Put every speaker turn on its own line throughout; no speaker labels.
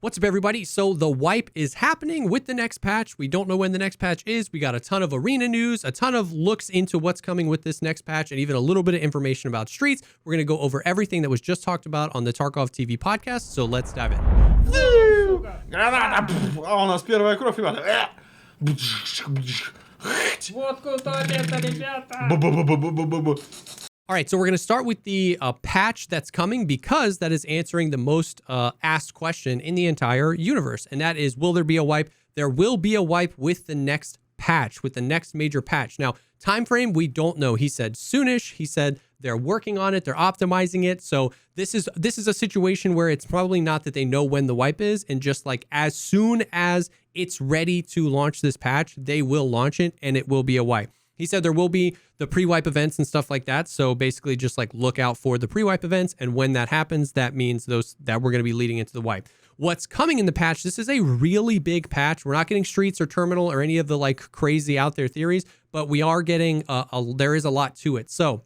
What's up, everybody? So the wipe is happening with the next patch. We don't know when the next patch is. We got a ton of arena news, a ton of looks into what's coming with this next patch, and even a little bit of information about streets. We're going to go over everything that was just talked about on the TarkovTV podcast. So let's dive in.
А у нас первая кровь, ребята.
Водку туалета, ребята!
All right, so we're going to start with the patch that's coming because that is answering the most asked question in the entire universe. And that is, will there be a wipe? There will be a wipe with the next patch, with the next major patch. Now, time frame, we don't know. He said soonish. He said they're working on it. They're optimizing it. So this is a situation where it's probably not that they know when the wipe is. And just like as soon as it's ready to launch this patch, they will launch it and it will be a wipe. He said there will be the pre-wipe events and stuff like that. So basically just like look out for the pre-wipe events. And when that happens, that means that we're going to be leading into the wipe. What's coming in the patch, this is a really big patch. We're not getting streets or terminal or any of the like crazy out there theories, but we are getting, there is a lot to it. So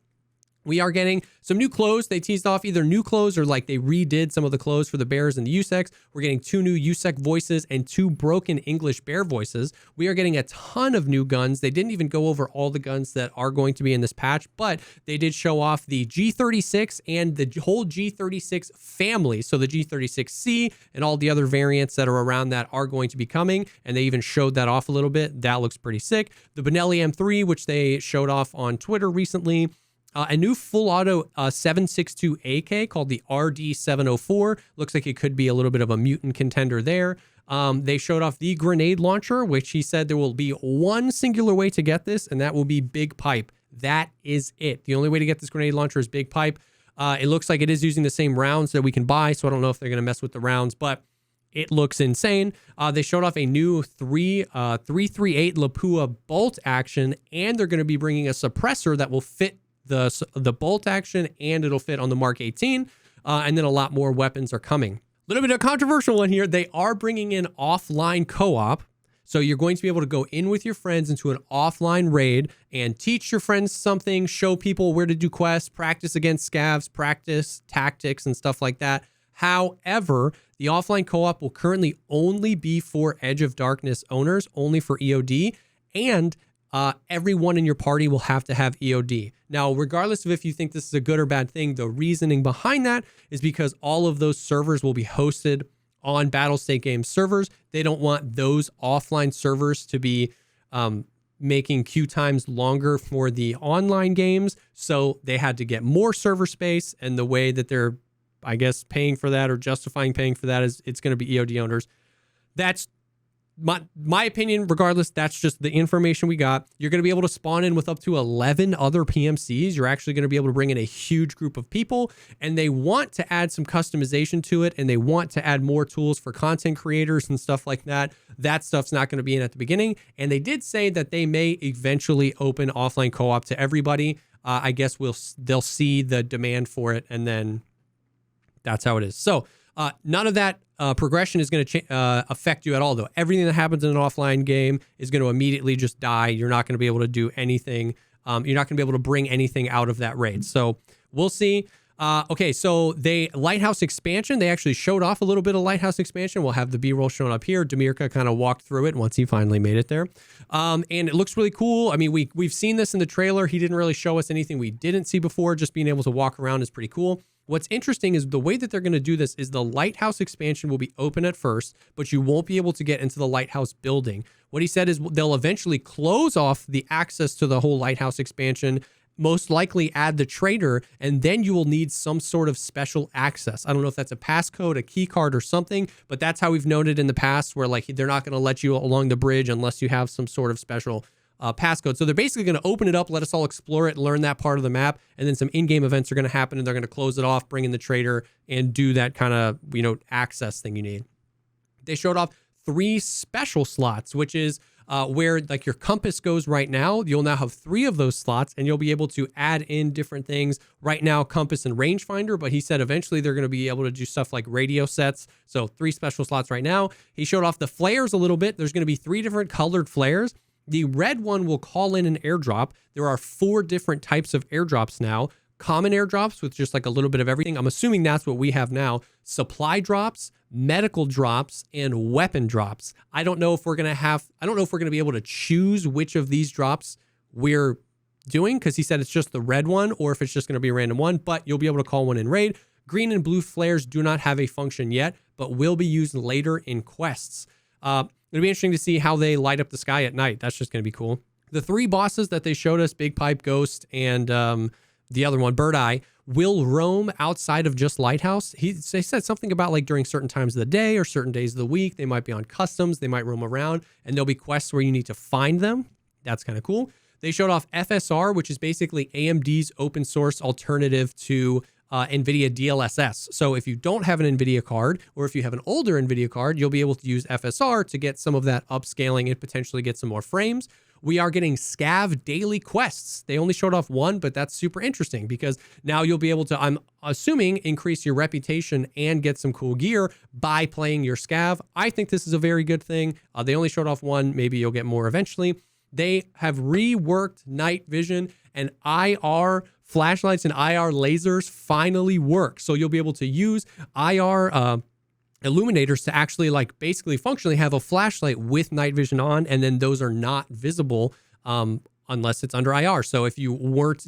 we are getting some new clothes. They teased off either new clothes or like they redid some of the clothes for the bears and the USECs. We're getting 2 new USEC voices and 2 broken English bear voices. We are getting a ton of new guns. They didn't even go over all the guns that are going to be in this patch, but they did show off the G36 and the whole G36 family. So the G36C and all the other variants that are around that are going to be coming. And they even showed that off a little bit. That looks pretty sick. The Benelli M3, which they showed off on Twitter recently. A new full auto 7.62 AK called the RD704. Looks like it could be a little bit of a mutant contender there. They showed off the grenade launcher, which he said there will be one singular way to get this, and that will be big pipe. That is it. The only way to get this grenade launcher is big pipe. It looks like it is using the same rounds that we can buy, so I don't know if they're going to mess with the rounds, but it looks insane. They showed off a new 338 Lapua bolt action, and they're going to be bringing a suppressor that will fit the bolt action, and it'll fit on the Mark 18, and then a lot more weapons are coming. A little bit of a controversial one here. They are bringing in offline co-op, so you're going to be able to go in with your friends into an offline raid and teach your friends something, show people where to do quests, practice against scavs, practice tactics and stuff like that. However, the offline co-op will currently only be for Edge of Darkness owners, only for EOD, and everyone in your party will have to have EOD. Now, regardless of if you think this is a good or bad thing, the reasoning behind that is because all of those servers will be hosted on Battlestate Games servers. They don't want those offline servers to be making queue times longer for the online games. So they had to get more server space, and the way that they're, I guess, paying for that or justifying paying for that is it's going to be EOD owners. That's my opinion. Regardless, that's just the information we got. You're going to be able to spawn in with up to 11 other PMCs. You're actually going to be able to bring in a huge group of people, and they want to add some customization to it, and they want to add more tools for content creators and stuff like that. That stuff's not going to be in at the beginning, and they did say that they may eventually open offline co-op to everybody. I guess they'll see the demand for it, and then that's how it is. So none of that progression is going to affect you at all, though. Everything that happens in an offline game is going to immediately just die. You're not going to be able to do anything. You're not going to be able to bring anything out of that raid. So we'll see. Okay, so Lighthouse Expansion, they actually showed off a little bit of Lighthouse Expansion. We'll have the B-roll shown up here. Demirka kind of walked through it once he finally made it there. And it looks really cool. I mean, we've seen this in the trailer. He didn't really show us anything we didn't see before. Just being able to walk around is pretty cool. What's interesting is the way that they're going to do this is the Lighthouse Expansion will be open at first, but you won't be able to get into the Lighthouse building. What he said is they'll eventually close off the access to the whole Lighthouse Expansion, most likely add the trader, and then you will need some sort of special access. I don't know if that's a passcode, a key card, or something, but that's how we've known it in the past, where like they're not going to let you along the bridge unless you have some sort of special passcode. So they're basically going to open it up, let us all explore it, learn that part of the map, and then some in-game events are going to happen, and they're going to close it off, bring in the trader, and do that kind of, access thing you need. They showed off 3 special slots, which is where like your compass goes right now. You'll now have 3 of those slots, and you'll be able to add in different things. Right now, compass and rangefinder, but he said eventually they're going to be able to do stuff like radio sets. So 3 special slots right now. He showed off the flares a little bit. There's going to be 3 different colored flares. The red one will call in an airdrop. There are 4 different types of airdrops now. common airdrops with just like a little bit of everything. I'm assuming that's what we have now. Supply drops, medical drops, and weapon drops. I don't know if we're going to be able to choose which of these drops we're doing, because he said it's just the red one, or if it's just going to be a random one, but you'll be able to call one in raid. Green and blue flares do not have a function yet, but will be used later in quests. It'll be interesting to see how they light up the sky at night. That's just going to be cool. The 3 bosses that they showed us, Big Pipe, Ghost, and the other one, Bird Eye, will roam outside of just Lighthouse. They said something about like during certain times of the day or certain days of the week, they might be on customs, they might roam around, and there'll be quests where you need to find them. That's kind of cool. They showed off FSR, which is basically AMD's open source alternative to NVIDIA DLSS. So if you don't have an NVIDIA card, or if you have an older NVIDIA card, you'll be able to use FSR to get some of that upscaling and potentially get some more frames. We are getting Scav daily quests. They only showed off one, but that's super interesting because now you'll be able to, I'm assuming, increase your reputation and get some cool gear by playing your Scav. I think this is a very good thing. They only showed off one. Maybe you'll get more eventually. They have reworked night vision, and IR flashlights and IR lasers finally work. So you'll be able to use IR illuminators to actually like basically functionally have a flashlight with night vision on, and then those are not visible unless it's under IR. So if you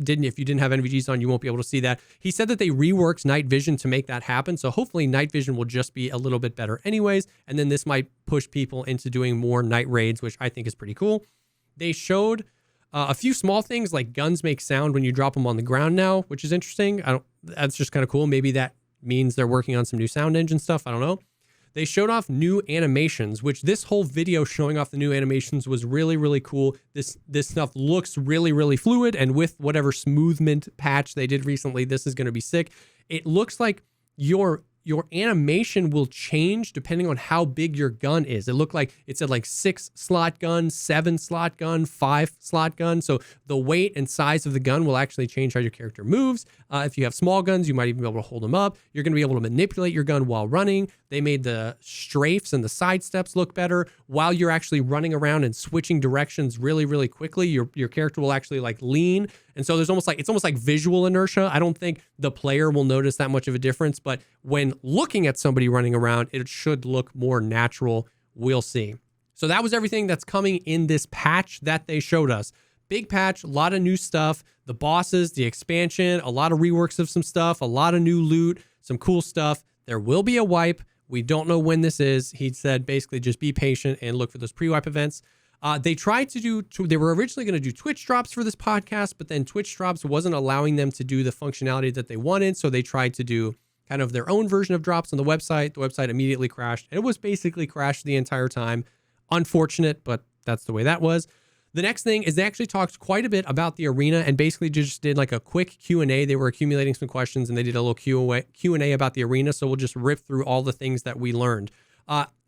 didn't have NVGs on, you won't be able to see that. He said that they reworked night vision to make that happen. So hopefully night vision will just be a little bit better anyways. And then this might push people into doing more night raids, which I think is pretty cool. They showed a few small things like guns make sound when you drop them on the ground now, which is interesting. That's just kind of cool. Maybe that means they're working on some new sound engine stuff. I don't know. They showed off new animations, which this whole video showing off the new animations was really, really cool. This stuff looks really, really fluid. And with whatever smoothment patch they did recently, this is going to be sick. It looks like your animation will change depending on how big your gun is. It looked like it said like 6 slot gun, 7 slot gun, 5 slot gun. So the weight and size of the gun will actually change how your character moves. If you have small guns, you might even be able to hold them up. You're going to be able to manipulate your gun while running. They made the strafes and the side steps look better while you're actually running around and switching directions really, really quickly. Your character will actually like lean. And so it's almost like visual inertia. I don't think the player will notice that much of a difference, but when looking at somebody running around, it should look more natural. We'll see. So that was everything that's coming in this patch that they showed us. Big patch, a lot of new stuff, the bosses, the expansion, a lot of reworks of some stuff, a lot of new loot, some cool stuff. There will be a wipe. We don't know when this is. He said basically just be patient and look for those pre-wipe events. They were originally going to do Twitch drops for this podcast, but then Twitch drops wasn't allowing them to do the functionality that they wanted. So they tried to do kind of their own version of drops on the website. The website immediately crashed, and it was basically crashed the entire time. Unfortunate, but that's the way that was. The next thing is they actually talked quite a bit about the arena and basically just did like a quick Q&A. They were accumulating some questions and they did a little Q&A about the arena. So we'll just rip through all the things that we learned.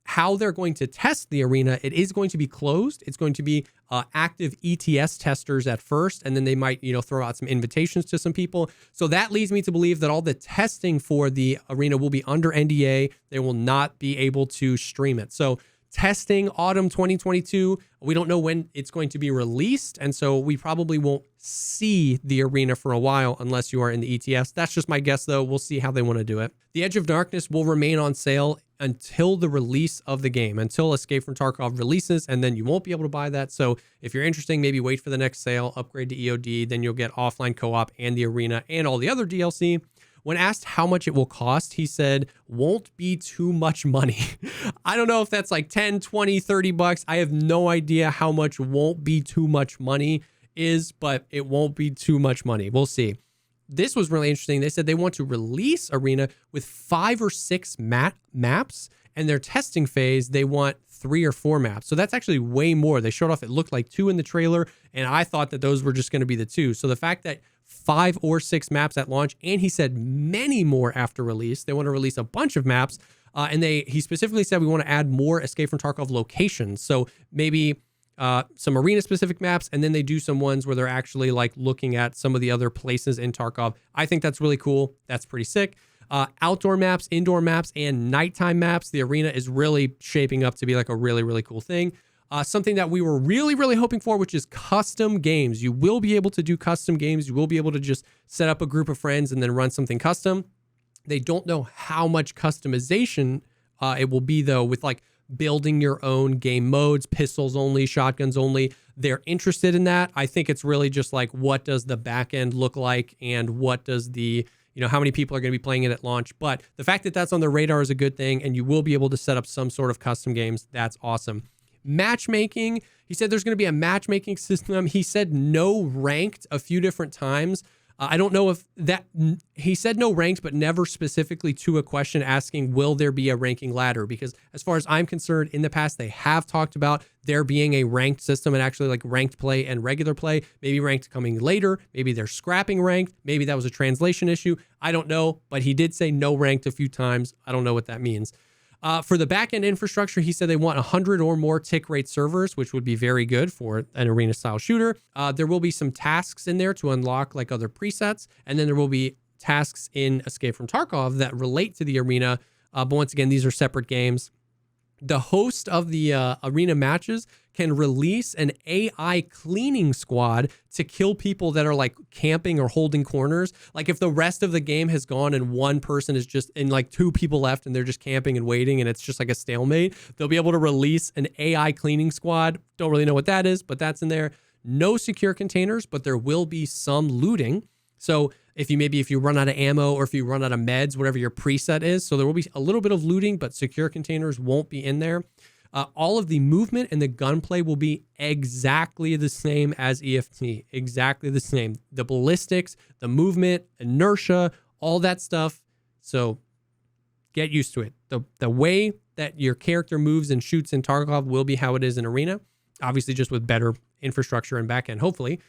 How they're going to test the arena, it is going to be closed. It's going to be active ETS testers at first, and then they might, throw out some invitations to some people. So that leads me to believe that all the testing for the arena will be under NDA. They will not be able to stream it. So testing autumn 2022. We don't know when it's going to be released, and so we probably won't see the arena for a while unless you are in the ETS. That's just my guess, though. We'll see how they want to do it. The Edge of Darkness will remain on sale until the release of the game, until Escape from Tarkov releases, and then you won't be able to buy that. So if you're interested, maybe wait for the next sale, upgrade to EOD, then you'll get offline co-op and the arena and all the other DLC. When asked how much it will cost, he said, won't be too much money. I don't know if that's like 10, 20, 30 bucks. I have no idea how much won't be too much money is, but it won't be too much money. We'll see. This was really interesting. They said they want to release Arena with 5 or 6 maps, and their testing phase, they want 3 or 4 maps. So that's actually way more. They showed off, it looked like 2 in the trailer, and I thought that those were just going to be the 2. So the fact that 5 or 6 maps at launch, and he said many more after release. They want to release a bunch of maps, and he specifically said we want to add more Escape from Tarkov locations. So maybe some arena-specific maps, and then they do some ones where they're actually like looking at some of the other places in Tarkov. I think that's really cool. That's pretty sick. Outdoor maps, indoor maps, and nighttime maps. The arena is really shaping up to be like a really, really cool thing. Something that we were really, really hoping for, which is custom games. You will be able to do custom games. You will be able to just set up a group of friends and then run something custom. They don't know how much customization it will be, though, with like building your own game modes, pistols only, shotguns only. They're interested in that. I think it's really just like, what does the back end look like, and what does the, how many people are going to be playing it at launch. But the fact that that's on the radar is a good thing, and you will be able to set up some sort of custom games. That's awesome. Matchmaking, he said there's going to be a matchmaking system. He said no ranked a few different times. I don't know if that, he said no ranked, but never specifically to a question asking, will there be a ranking ladder? Because as far as I'm concerned, in the past, they have talked about there being a ranked system, and actually like ranked play and regular play, maybe ranked coming later. Maybe they're scrapping ranked. Maybe that was a translation issue. I don't know, but he did say no ranked a few times. I don't know what that means. For the backend infrastructure, he said they want 100 or more tick rate servers, which would be very good for an arena style shooter. There will be some tasks in there to unlock like other presets. And then there will be tasks in Escape from Tarkov that relate to the arena. But once again, these are separate games. The host of the arena matches can release an AI cleaning squad to kill people that are like camping or holding corners. Like if the rest of the game has gone and one person is just, and like 2 people left and they're just camping and waiting and it's just like a stalemate, they'll be able to release an AI cleaning squad. Don't really know what that is, but that's in there. No secure containers, but there will be some looting. So if you run out of ammo or if you run out of meds, whatever your preset is, so there will be a little bit of looting, but secure containers won't be in there. All of the movement and the gunplay will be exactly the same as EFT, exactly the same. The ballistics, the movement, inertia, all that stuff. So get used to it. The way that your character moves and shoots in Tarkov will be how it is in Arena, obviously just with better infrastructure and backend, hopefully.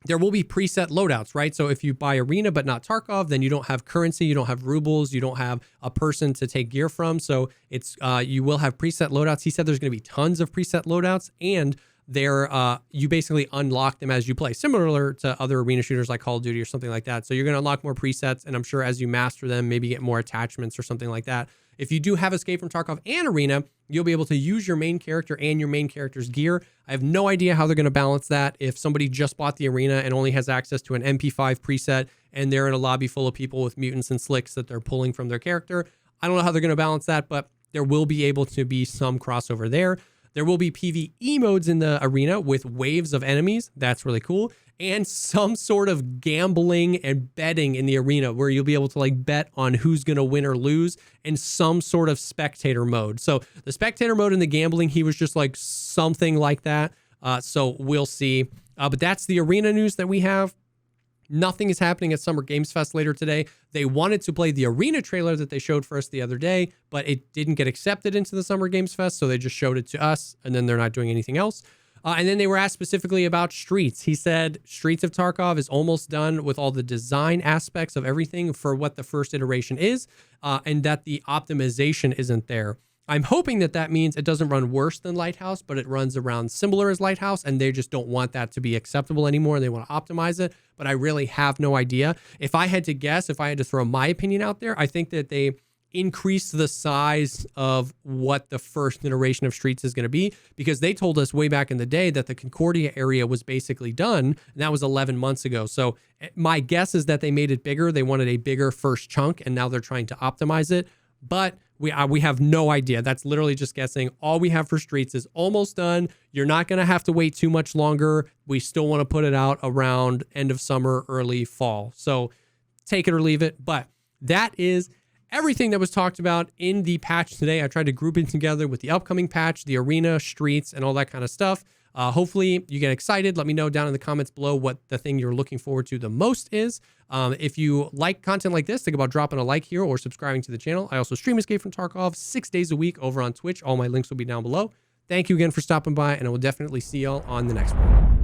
There will be preset loadouts, right? So if you buy Arena but not Tarkov, then you don't have currency, you don't have rubles, you don't have a person to take gear from. So it's you will have preset loadouts. He said there's going to be tons of preset loadouts, and you basically unlock them as you play, similar to other arena shooters like Call of Duty or something like that. So you're going to unlock more presets, and I'm sure as you master them, maybe get more attachments or something like that. If you do have Escape from Tarkov and Arena, you'll be able to use your main character and your main character's gear. I have no idea how they're going to balance that. If somebody just bought the Arena and only has access to an MP5 preset and they're in a lobby full of people with mutants and slicks that they're pulling from their character, I don't know how they're going to balance that, but there will be able to be some crossover there. There will be PvE modes in the arena with waves of enemies. That's really cool. And some sort of gambling and betting in the arena where you'll be able to like bet on who's going to win or lose, and some sort of spectator mode. So the spectator mode and the gambling, he was just like something like that. So we'll see. But that's the arena news that we have. Nothing is happening at Summer Games Fest later today. They wanted to play the Arena trailer that they showed for us the other day, but it didn't get accepted into the Summer Games Fest, so they just showed it to us, and then they're not doing anything else. And then they were asked specifically about Streets. He said Streets of Tarkov is almost done with all the design aspects of everything for what the first iteration is, and that the optimization isn't there. I'm hoping that that means it doesn't run worse than Lighthouse, but it runs around similar as Lighthouse, and they just don't want that to be acceptable anymore. They want to optimize it, but I really have no idea. If I had to guess, if I had to throw my opinion out there, I think that they increased the size of what the first iteration of Streets is going to be, because they told us way back in the day that the Concordia area was basically done, and that was 11 months ago. So my guess is that they made it bigger. They wanted a bigger first chunk, and now they're trying to optimize it. But we have no idea. That's literally just guessing. All we have for Streets is almost done. You're not going to have to wait too much longer. We still want to put it out around end of summer, early fall. So take it or leave it. But that is everything that was talked about in the patch today. I tried to group it together with the upcoming patch, the Arena, Streets, and all that kind of stuff. Hopefully you get excited. Let me know down in the comments below what the thing you're looking forward to the most is. If you like content like this, think about dropping a like here or subscribing to the channel. I also stream Escape from Tarkov 6 days a week over on Twitch. All my links will be down below. Thank you again for stopping by, and I will definitely see y'all on the next one.